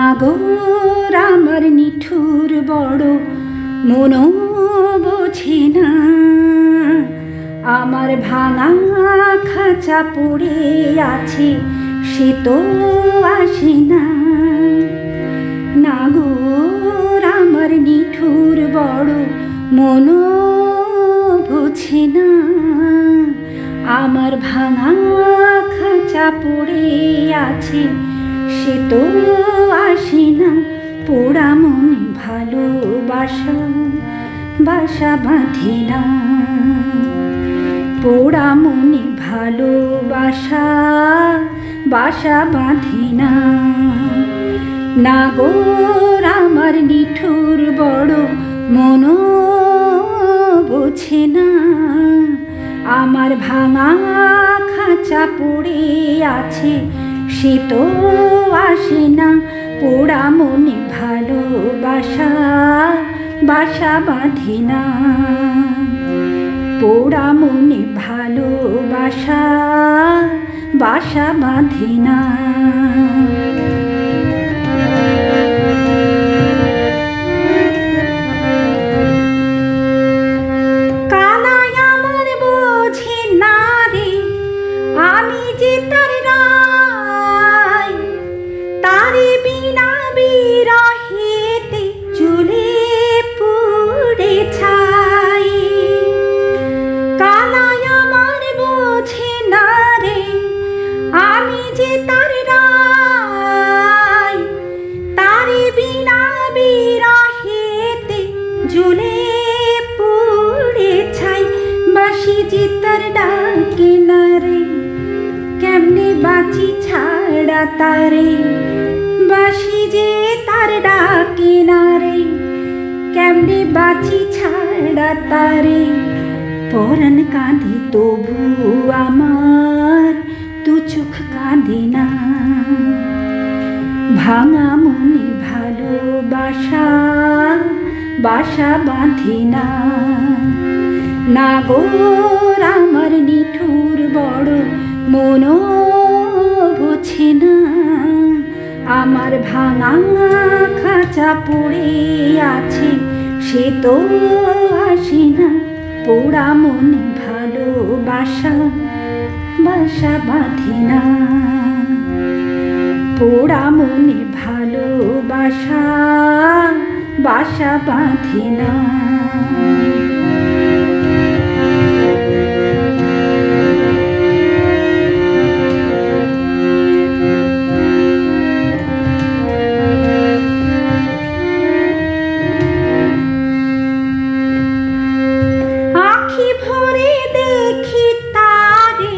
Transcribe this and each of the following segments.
নাগর আমার নিঠুর বড় মন বোঝে না, আমার ভাঙা খাঁচা পড়ে আছে সে তো আসে না। নাগর আমার নিঠুর বড় মন বোঝে না, আমার ভাঙা খাঁচা পড়ে আছে সে তো আসে না। পোড়া মনে ভালোবাসা বাসা বাঁধে না, পোড়া মনে ভালোবাসা বাসা বাঁধে না। নাগর আমার নিঠুর বড় মন বোঝে না, আমার ভাঙা খাঁচা পড়ে আছে সে তো আসে না। পোড়া মনে ভালোবাসা বাসা বাঁধে না, পোড়া মনে ভালোবাসা বাসা বাঁধে না। কানাই আমার বোঝে না রে, আমি যে তার রাই, তারে বিনা বিরহেতে চুলে পুড়ে ছাই। কানাই আমার বোঝে না রে, আমি যে তার রাই, তারে বিনা বিরহেতে ঝুলে পুড়ে ছাই। বাঁশি যে তার ডাকে না রে, কেমনে বাঁচি ছাড়া তারে। বাঁশি যে তার ডাকে না রে, কেমনে বাঁচি ছাড়া তারে। পরাণ কাঁদে তবু আমার দু চোখ কাঁদে না, ভাঙা মনে ভালোবাসা বাসা বাঁধে না। নাগর আমার নিঠুর বড় মন বোঝে না, আমার ভাঙা খাঁচা পড়ে আছে সে তো আসে না। পোড়া মনে ভালোবাসা বাসা বাঁধে না, পোড়া মনে ভালোবাসা বাসা বাঁধে না। আখি ভরে দেখি তারে,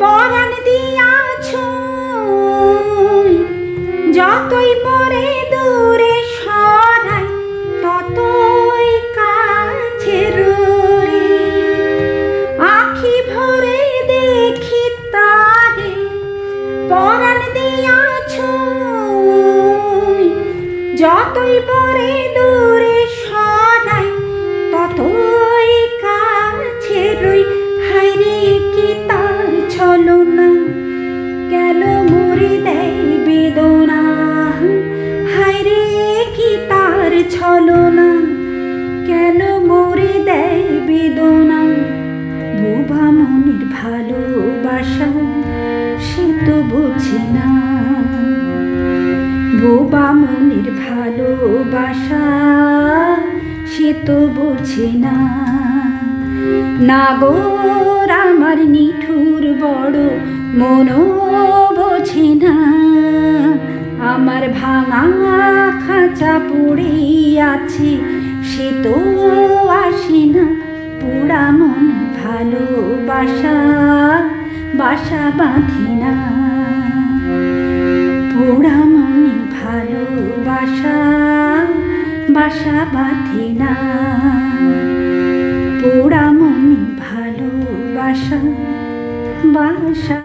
পরাণ দিয়া ছুঁই, যতই মরে দূরে সরাই ততই কাছে রই। আখি ভরে দেখি তারে, পরাণ দিয়া ছুঁই, যতই মরে দূরে সরাই ততই কাছে রই। হায়রে কি তার ছলনা, কেন মরে দেয় বেদনা। হায়রে কি তার ছলনা, কেন মরে দেয় বেদনা। বোবা মনের ভালোবাসা সে তো বোঝে না, বোবা মনের ভালোবাসা সে তো বোঝে না। নাগর আমার নিঠুর বড় মন বোঝে না, আমার ভাঙা খাঁচা পড়ে আছে সে তো আসে না। পোড়া মনে ভালোবাসা বাসা বাঁধে না, পোড়া মনে ভালোবাসা বাসা বাঁধে না, পোড়া মনে ভালোবাসা বাসা।